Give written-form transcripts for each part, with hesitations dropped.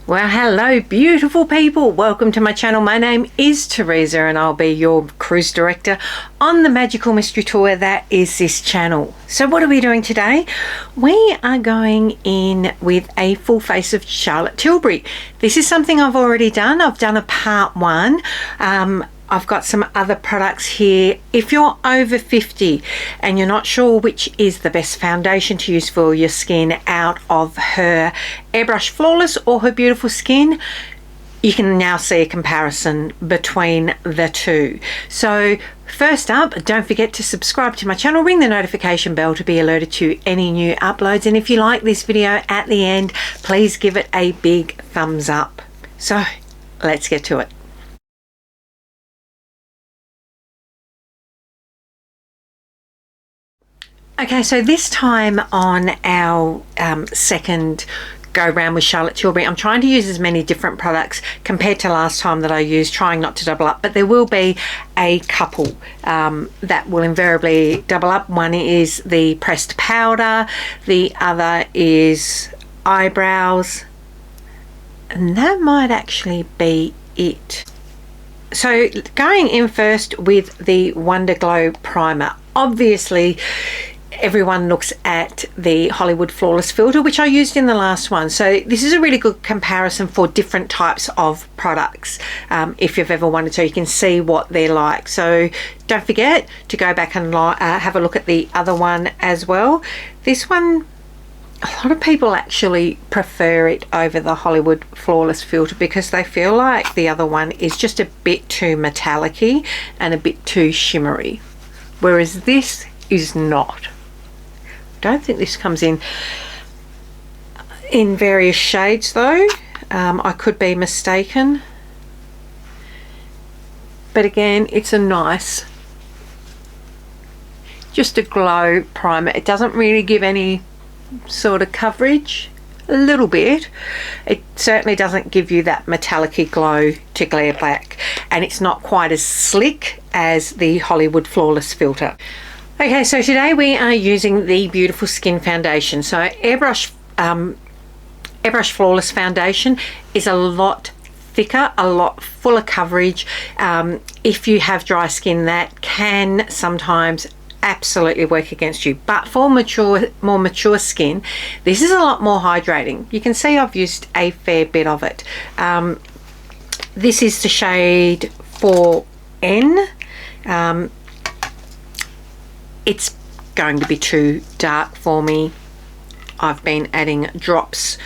Well, hello beautiful people, welcome to my channel. My name is Teresa and I'll be your cruise director on the magical mystery tour that is this channel. So what are we doing today? We are going in with a full face of Charlotte Tilbury. This is something I've already done. I've done a part one. I've got some other products here. If you're over 50 and you're not sure which is the best foundation to use for your skin out of her Airbrush Flawless or her Beautiful Skin, you can now see a comparison between the two. So first up, don't forget to subscribe to my channel, ring the notification bell to be alerted to any new uploads, and if you like this video at the end, please give it a big thumbs up. So let's get to it. Okay, so this time on our second go round with Charlotte Tilbury, I'm trying to use as many different products compared to last time that I used, trying not to double up, but there will be a couple that will invariably double up. One is the pressed powder, the other is eyebrows, and that might actually be it. So going in first with the Wonder Glow primer. Obviously everyone looks at the Hollywood Flawless filter, which I used in the last one. So this is a really good comparison for different types of products. If you've ever wanted to, you can see what they're like. So don't forget to go back and have a look at the other one as well. This one, a lot of people actually prefer it over the Hollywood Flawless filter because they feel like the other one is just a bit too metallic-y and a bit too shimmery, whereas this is not. Don't think this comes in various shades though. I could be mistaken, but again, it's a nice, just a glow primer. It doesn't really give any sort of coverage, a little bit. It certainly doesn't give you that metallic-y glow to glare back, and it's not quite as slick as the Hollywood Flawless filter. Okay, so today we are using the Beautiful Skin foundation. So Airbrush Flawless foundation is a lot thicker, a lot fuller coverage. If you have dry skin, that can sometimes absolutely work against you, but for more mature skin, this is a lot more hydrating. You can see I've used a fair bit of it. This is the shade 4N. It's going to be too dark for me. I've been adding drops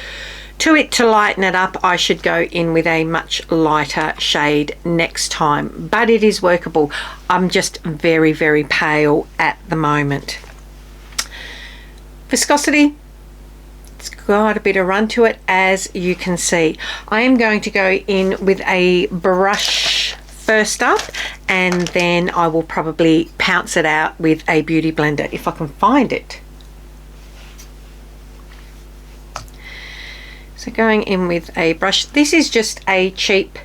to it to lighten it up. I should go in with a much lighter shade next time, but it is workable. I'm just very, very pale at the moment. Viscosity, it's got a bit of run to it, as you can see. I am going to go in with a brush first up, and then I will probably pounce it out with a beauty blender if I can find it. So going in with a brush. This is just a cheap,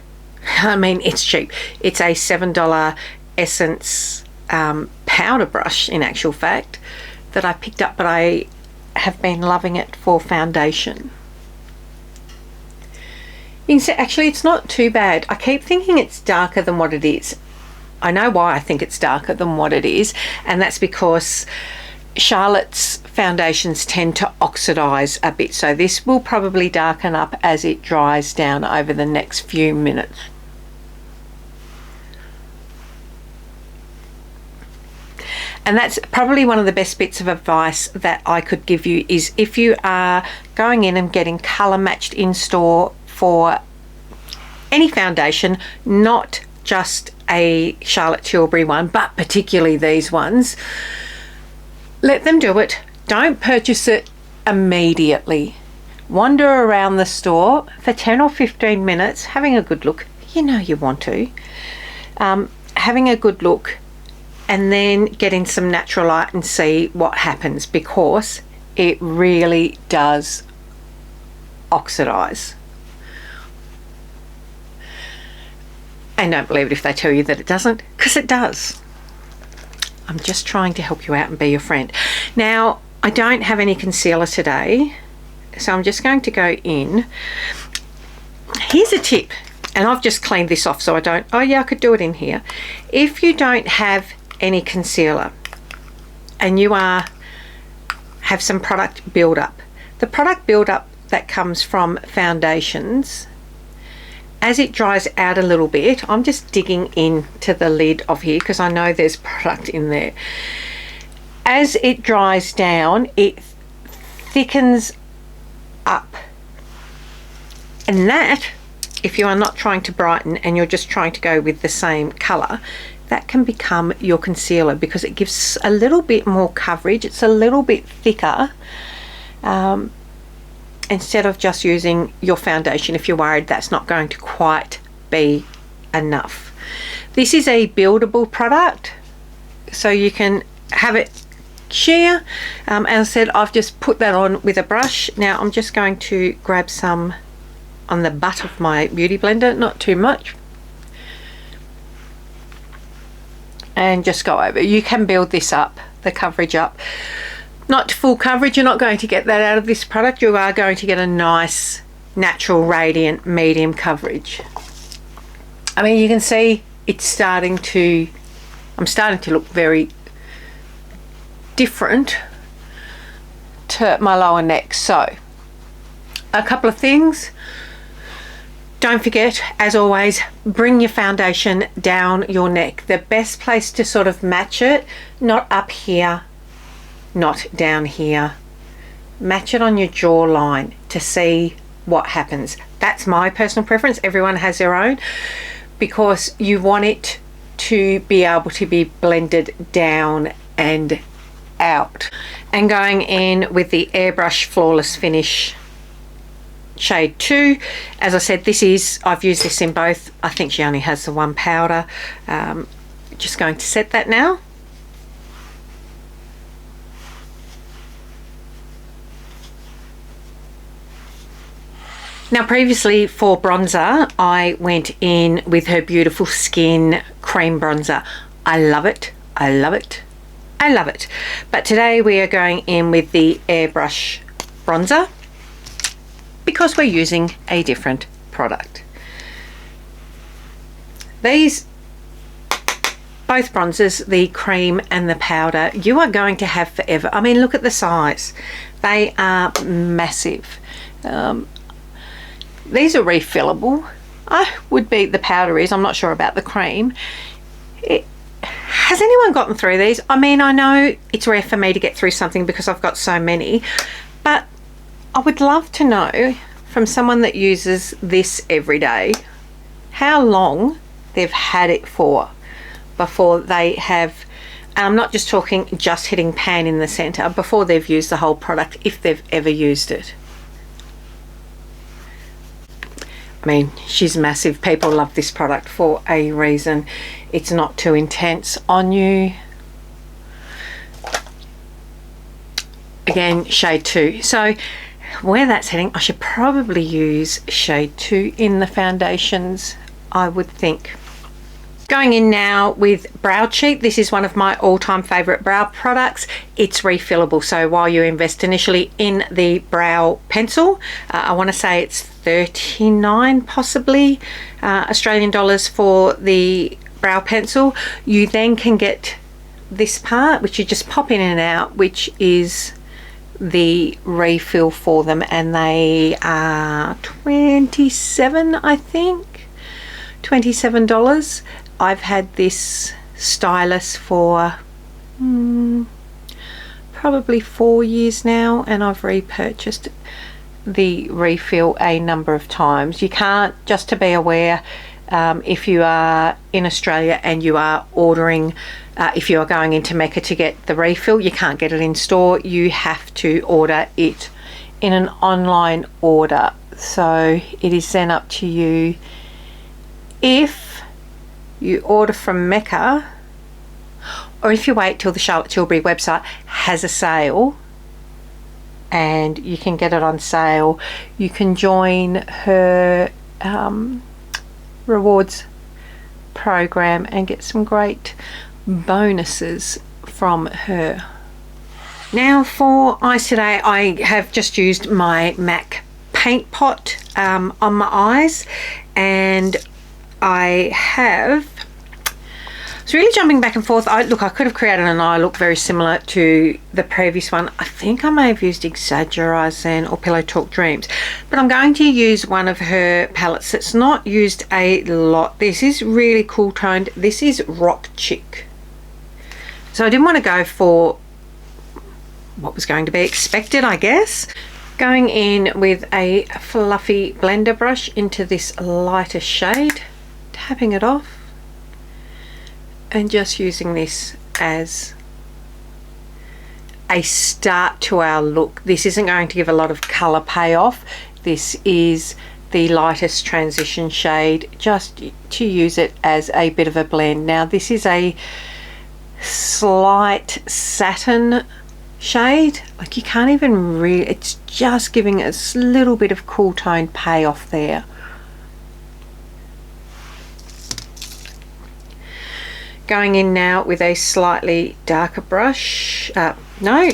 I mean it's cheap, it's a $7 Essence powder brush in actual fact that I picked up, but I have been loving it for foundation. You can see actually it's not too bad. I keep thinking it's darker than what it is. I know why I think it's darker than what it is, and that's because Charlotte's foundations tend to oxidize a bit, so this will probably darken up as it dries down over the next few minutes. And that's probably one of the best bits of advice that I could give you, is if you are going in and getting color matched in store for any foundation, not just a Charlotte Tilbury one, but particularly these ones, let them do it. Don't purchase it immediately. Wander around the store for 10 or 15 minutes, having a good look. You know you want to. Having a good look, and then get in some natural light and see what happens, because it really does oxidize. And don't believe it if they tell you that it doesn't, because it does. I'm just trying to help you out and be your friend. Now, I don't have any concealer today, so I'm just going to go in here's a tip, and I've just cleaned this off so I don't, oh yeah, I could do it in here. If you don't have any concealer and you have some product buildup, the product buildup that comes from foundations, as it dries out a little bit, I'm just digging into the lid of here because I know there's product in there. As it dries down, it thickens up, and that, if you are not trying to brighten and you're just trying to go with the same color, that can become your concealer because it gives a little bit more coverage. It's a little bit thicker, instead of just using your foundation if you're worried that's not going to quite be enough. This is a buildable product, so you can have it sheer. As I said, I've just put that on with a brush. Now I'm just going to grab some on the butt of my beauty blender, not too much, and just go over. You can build this up, the coverage up. Not full coverage, you're not going to get that out of this product. You are going to get a nice, natural, radiant, medium coverage. I mean, you can see it's starting to, I'm starting to look very different to my lower neck. So, a couple of things. Don't forget, as always, bring your foundation down your neck. The best place to sort of match it, not up here, not down here. Match it on your jawline to see what happens. That's my personal preference. Everyone has their own, because you want it to be able to be blended down and out. And going in with the Airbrush Flawless Finish shade 2. As I said, this is, I've used this in both. I think she only has the one powder. Just going to set that now. Now previously for bronzer, I went in with her Beautiful Skin cream bronzer. I love it, I love it, I love it. But today we are going in with the Airbrush bronzer because we're using a different product. These, both bronzers, the cream and the powder, you are going to have forever. I mean, look at the size. They are massive. These are refillable. Would be the powder is. I'm not sure about the cream. Has anyone gotten through these? I mean, I know it's rare for me to get through something because I've got so many, but I would love to know from someone that uses this every day how long they've had it for before they have, and I'm not just talking just hitting pan in the center, before they've used the whole product, if they've ever used it. I mean, she's massive. People love this product for a reason. It's not too intense on you. Again, shade 2. So where that's heading, I should probably use shade 2 in the foundations, I would think. Going in now with Brow Cheat. This is one of my all-time favorite brow products. It's refillable, so while you invest initially in the brow pencil, I want to say it's 39 possibly Australian dollars for the brow pencil. You then can get this part, which you just pop in and out, which is the refill for them, and they are 27, I think, $27. I've had this stylus for probably 4 years now, and I've repurchased the refill a number of times. You can't, just to be aware, if you are in Australia and you are ordering, if you are going into Mecca to get the refill, you can't get it in store. You have to order it in an online order. So it is then up to you. If you order from Mecca, or if you wait till the Charlotte Tilbury website has a sale and you can get it on sale, you can join her rewards program and get some great bonuses from her. Now for eyes today, I have just used my MAC paint pot. on my eyes, and I have, it's really jumping back and forth. Look, I could have created an eye look very similar to the previous one. I think I may have used Exaggerize then, or Pillow Talk Dreams, but I'm going to use one of her palettes that's not used a lot. This is really cool toned. This is Rock Chic. So I didn't want to go for what was going to be expected, I guess. Going in with a fluffy blender brush into this lighter shade, tapping it off, and just using this as a start to our look. This isn't going to give a lot of colour payoff. This is the lightest transition shade, just to use it as a bit of a blend. Now this is a slight satin shade, like you can't even really, it's just giving a little bit of cool tone payoff there. Going in now with a slightly darker brush. No,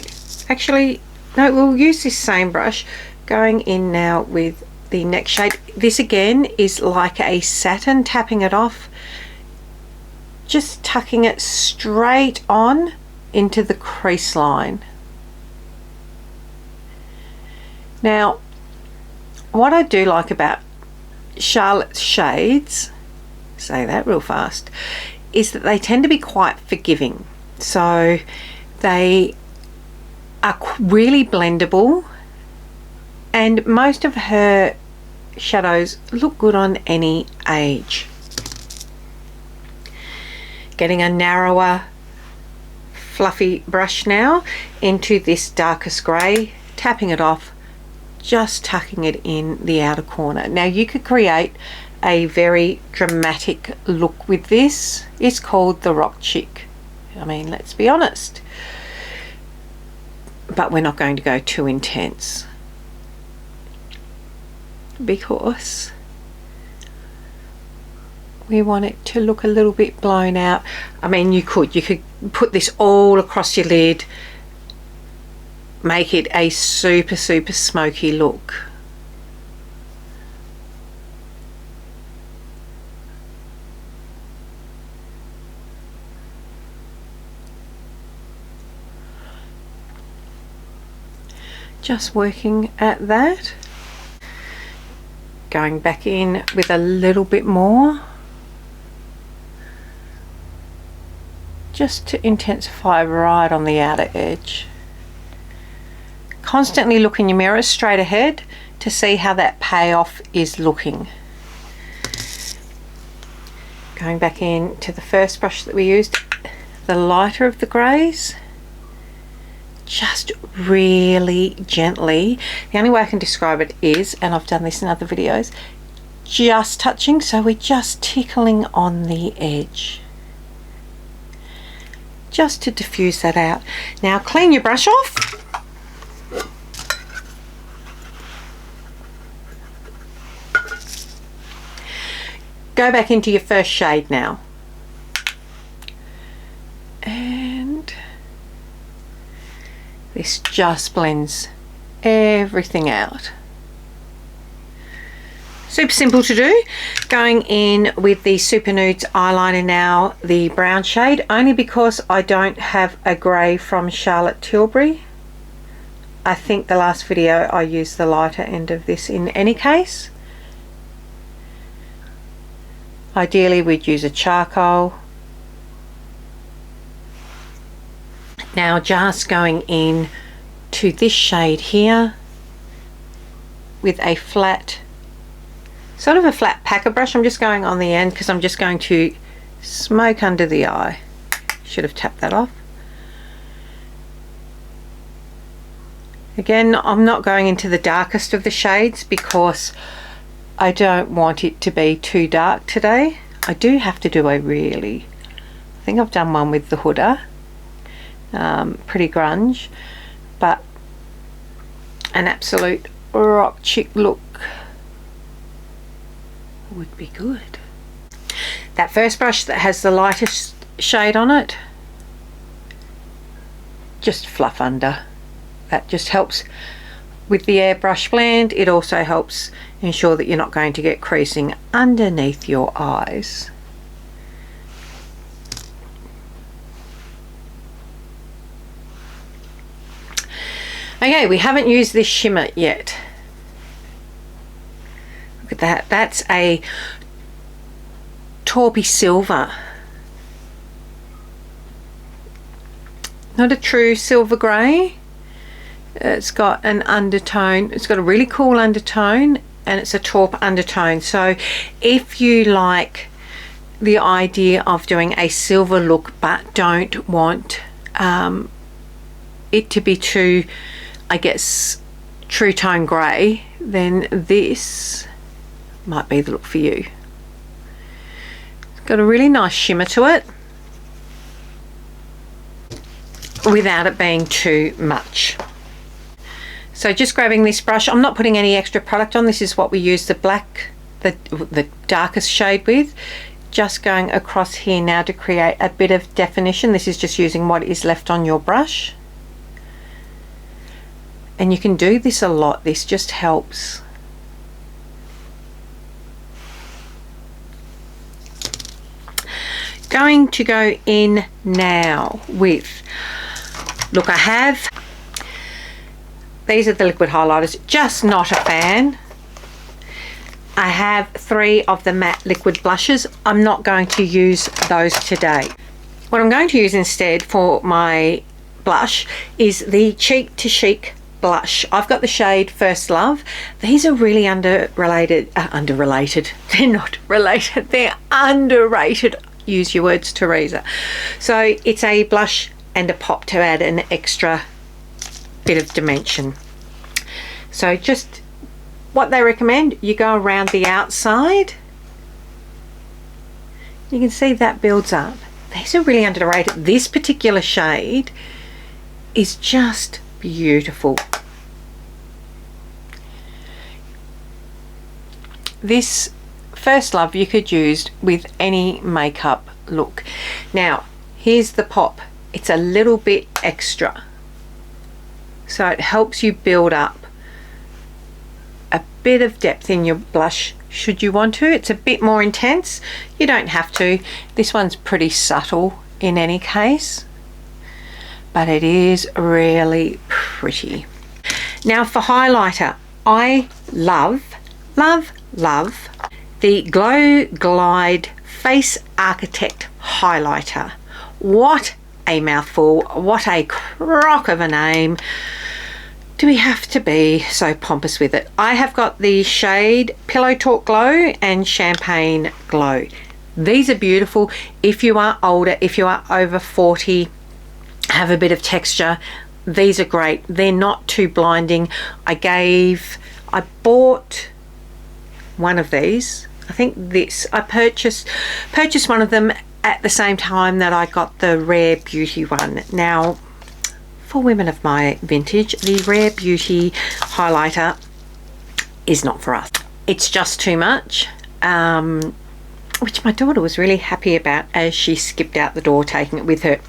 we'll use this same brush. Going in now with the next shade. This again is like a satin, tapping it off, just tucking it straight on into the crease line. Now, what I do like about Charlotte's shades, say that real fast, is that they tend to be quite forgiving. So they are really blendable, and most of her shadows look good on any age. Getting a narrower fluffy brush now into this darkest grey, tapping it off, just tucking it in the outer corner. Now you could create a very dramatic look with this. It's called the Rock Chic. I mean, let's be honest. But we're not going to go too intense, because we want it to look a little bit blown out. I mean, you could put this all across your lid, make it a super smoky look. Just working at that. Going back in with a little bit more, just to intensify right on the outer edge. Constantly look in your mirror straight ahead to see how that payoff is looking. Going back in to the first brush that we used, the lighter of the greys, just really gently. The only way I can describe it is, and I've done this in other videos, just touching, so we're just tickling on the edge, just to diffuse that out. Now clean your brush off. Go back into your first shade now, and this just blends everything out. Super simple to do. Going in with the Super Nudes eyeliner now, the brown shade, only because I don't have a grey from Charlotte Tilbury. I think the last video I used the lighter end of this in any case. Ideally we'd use a charcoal. Now just going in to this shade here with a flat, sort of a flat packer brush. I'm just going on the end because I'm just going to smoke under the eye. Should have tapped that off. Again, I'm not going into the darkest of the shades because I don't want it to be too dark today. I do have to do I think I've done one with the Huda. Pretty grunge, but an absolute Rock Chic look would be good. That first brush that has the lightest shade on it, just fluff under. That just helps with the Airbrush blend, it also helps ensure that you're not going to get creasing underneath your eyes. Okay, we haven't used this shimmer yet. Look at that. That's a taupey silver. Not a true silver grey. It's got an undertone. It's got a really cool undertone, and it's a taupe undertone. So if you like the idea of doing a silver look but don't want it to be too, I guess, true tone grey, then this might be the look for you. It's got a really nice shimmer to it without it being too much. So just grabbing this brush, I'm not putting any extra product on. This is what we use the black, the darkest shade with. Just going across here now to create a bit of definition. This is just using what is left on your brush. And you can do this a lot. This just helps. Going to go in now with, look, I have, these are the liquid highlighters, just not a fan. I have 3 of the matte liquid blushes. I'm not going to use those today. What I'm going to use instead for my blush is the Cheek to Chic blush. I've got the shade First Love. These are really underrated. They're not related. They're underrated. Use your words, Teresa. So it's a blush and a pop to add an extra bit of dimension. So just what they recommend, you go around the outside. You can see that builds up. These are really underrated. This particular shade is just beautiful. This First Love you could use with any makeup look. Now here's the pop. It's a little bit extra, so it helps you build up a bit of depth in your blush should you want to. It's a bit more intense. You don't have to. This one's pretty subtle in any case, but it is really pretty. Now for highlighter, I love the Glow Glide Face Architect highlighter. What a mouthful, what a crock of a name. Do we have to be so pompous with it? I have got the shade Pillow Talk Glow and Champagne Glow. These are beautiful. If you are older, if you are over 40, have a bit of texture, these are great. They're not too blinding. I bought one of these. I think this, I purchased one of them at the same time that I got the Rare Beauty one. Now, for women of my vintage, the Rare Beauty highlighter is not for us. It's just too much, which my daughter was really happy about as she skipped out the door taking it with her.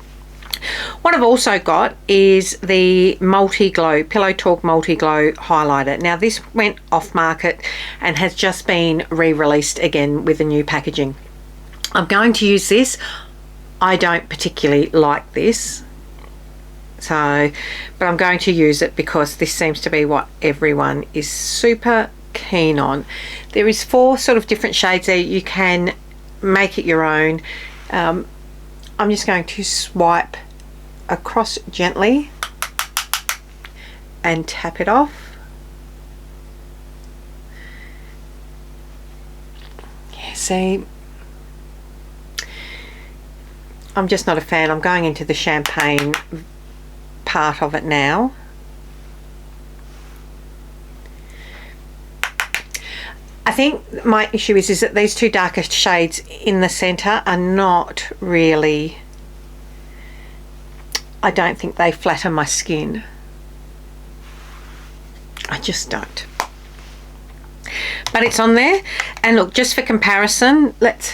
What I've also got is the Multi Glow, Pillow Talk Multi Glow highlighter. Now this went off market and has just been re-released again with the new packaging. I'm going to use this. I don't particularly like this, but I'm going to use it because this seems to be what everyone is super keen on. There is 4 sort of different shades there. You can make it your own. I'm just going to swipe across gently and tap it off. Yeah, see, I'm just not a fan. I'm going into the champagne part of it now. I think my issue is that these 2 darkest shades in the center are not really, I don't think they flatter my skin. I just don't. But it's on there. And look, just for comparison, let's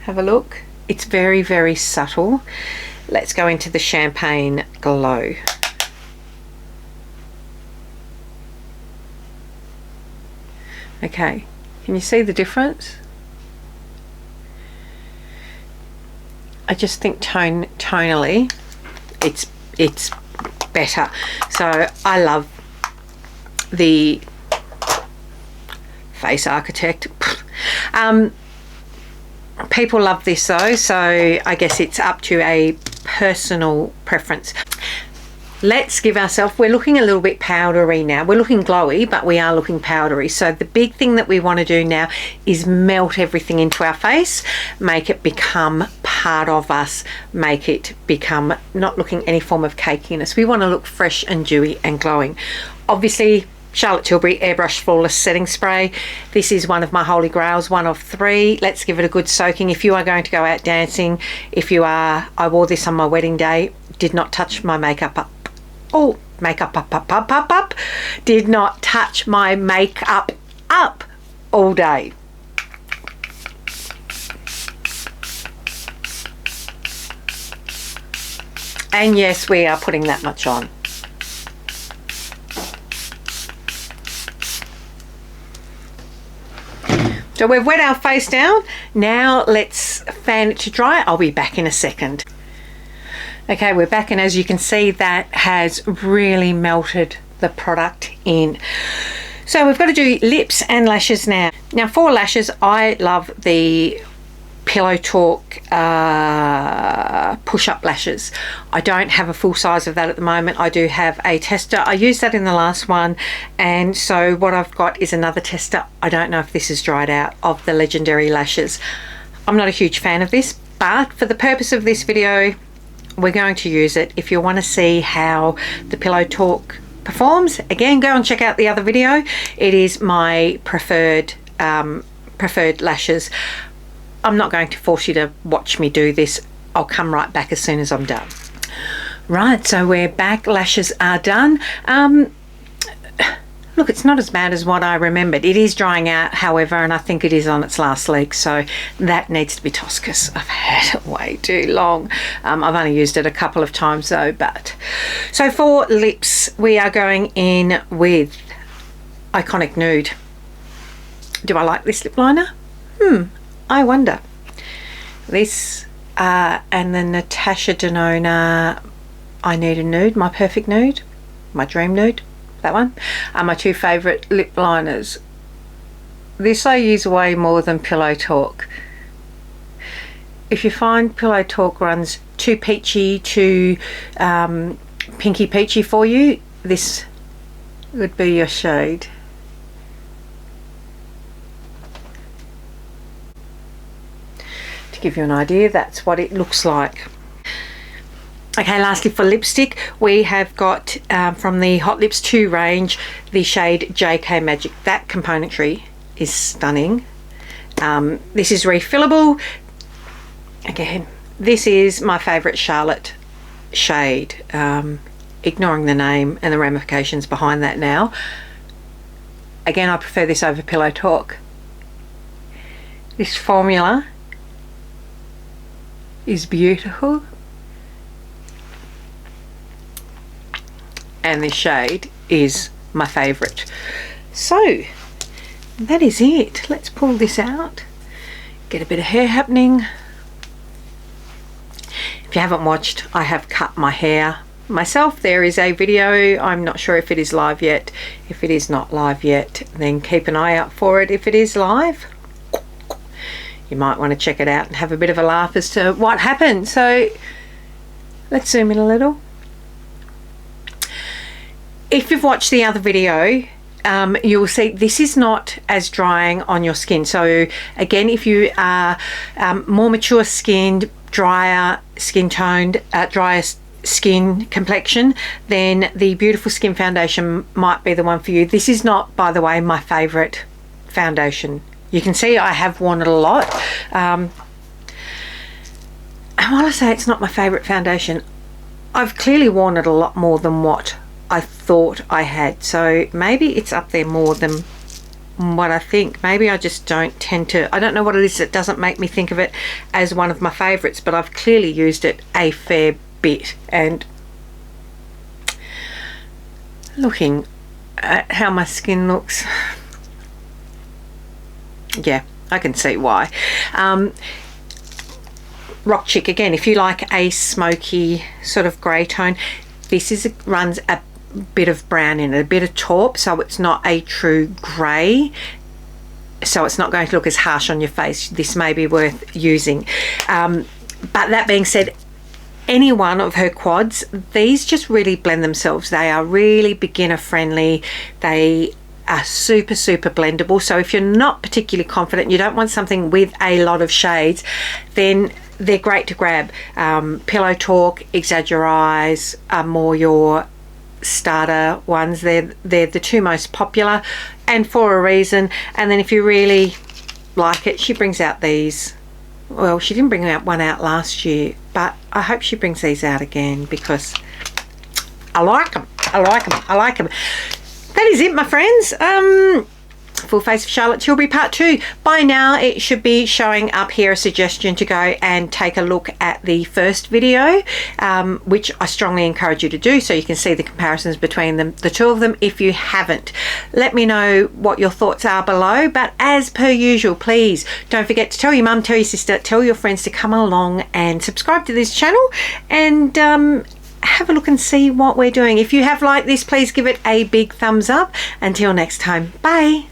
have a look. It's very, very subtle. Let's go into the Champagne Glow. Okay, can you see the difference? I just think tonally it's better. So I love the Face Architect. People love this though, so I guess it's up to a personal preference. Let's give ourselves, we're looking a little bit powdery now. We're looking glowy, but we are looking powdery. So the big thing that we want to do now is melt everything into our face, make it become part of us, make it become not looking any form of cakiness. We want to look fresh and dewy and glowing. Obviously, Charlotte Tilbury Airbrush Flawless Setting Spray. This is one of my holy grails, one of 3. Let's give it a good soaking. If you are going to go out dancing, if you are, I wore this on my wedding day, did not touch my makeup up. Oh, makeup up. Did not touch my makeup up all day. And yes, we are putting that much on. So we've wet our face down. Now let's fan it to dry. I'll be back in a second. Okay, we're back, and as you can see, that has really melted the product in. So we've got to do lips and lashes now. Now for lashes, I love the Pillow Talk push-up lashes. I don't have a full size of that at the moment. I do have a tester. I used that in the last one, and so what I've got is another tester. I don't know if this is dried out, of the Legendary lashes. I'm not a huge fan of this, but for the purpose of this video, we're going to use it. If you want to see how the Pillow Talk performs, again, go and check out the other video. It is my preferred lashes. I'm not going to force you to watch me do this. I'll come right back as soon as I'm done. Right, so we're back. Lashes are done. Look, it's not as bad as what I remembered. It is drying out, however, and I think it is on its last leg, so that needs to be tossed because I've had it way too long. I've only used it a couple of times though, but. So for lips, we are going in with Iconic Nude. Do I like this lip liner? I wonder. This and the Natasha Denona I Need a Nude, my perfect nude, my dream nude, that one, are my 2 favourite lip liners. This I use way more than Pillow Talk. If you find Pillow Talk runs too peachy, too pinky peachy for you, this would be your shade. To give you an idea, that's what it looks like. Okay, lastly for lipstick, we have got from the Hot Lips 2 range the shade JK Magic. That componentry is stunning. This is refillable. Again, this is my favourite Charlotte shade, ignoring the name and the ramifications behind that now. Again, I prefer this over Pillow Talk. This formula is beautiful, and this shade is my favourite. So that is it. Let's pull this out, get a bit of hair happening. If you haven't watched, I have cut my hair myself. There is a video. I'm not sure if it is live yet. If it is not live yet, then keep an eye out for it. If it is live, you might want to check it out and have a bit of a laugh as to what happened. So let's zoom in a little. If you've watched the other video, you will see this is not as drying on your skin. So again, if you are more mature skinned, drier skin toned, drier skin complexion, then the Beautiful Skin Foundation might be the one for you. This is not, by the way, my favourite foundation. You can see I have worn it a lot. And while I say it's not my favourite foundation, I've clearly worn it a lot more than what I thought I had. So maybe it's up there more than what I think. Maybe I just don't tend to, I don't know what it is that doesn't make me think of it as one of my favourites, but I've clearly used it a fair bit. And looking at how my skin looks, Yeah, I can see why. Rock Chic, again, if you like a smoky sort of grey tone, this runs a bit of brown in it, a bit of taupe, so it's not a true grey, so it's not going to look as harsh on your face. This may be worth using. But that being said, any one of her quads, these just really blend themselves. They are really beginner friendly. They are super blendable, so if you're not particularly confident, you don't want something with a lot of shades, then they're great to grab. Pillow Talk, Exaggerize are more your starter ones. They're the two most popular, and for a reason. And then if you really like it, she brings out these. Well, she didn't bring one out last year, but I hope she brings these out again, because I like them. I like them. That is it, my friends. Full Face of Charlotte Tilbury Part 2. By now it should be showing up here, a suggestion to go and take a look at the first video, which I strongly encourage you to do, so you can see the comparisons between the two of them if you haven't. Let me know what your thoughts are below, but as per usual, please don't forget to tell your mum, tell your sister, tell your friends to come along and subscribe to this channel, and have a look and see what we're doing. If you have liked this, please give it a big thumbs up. Until next time, bye.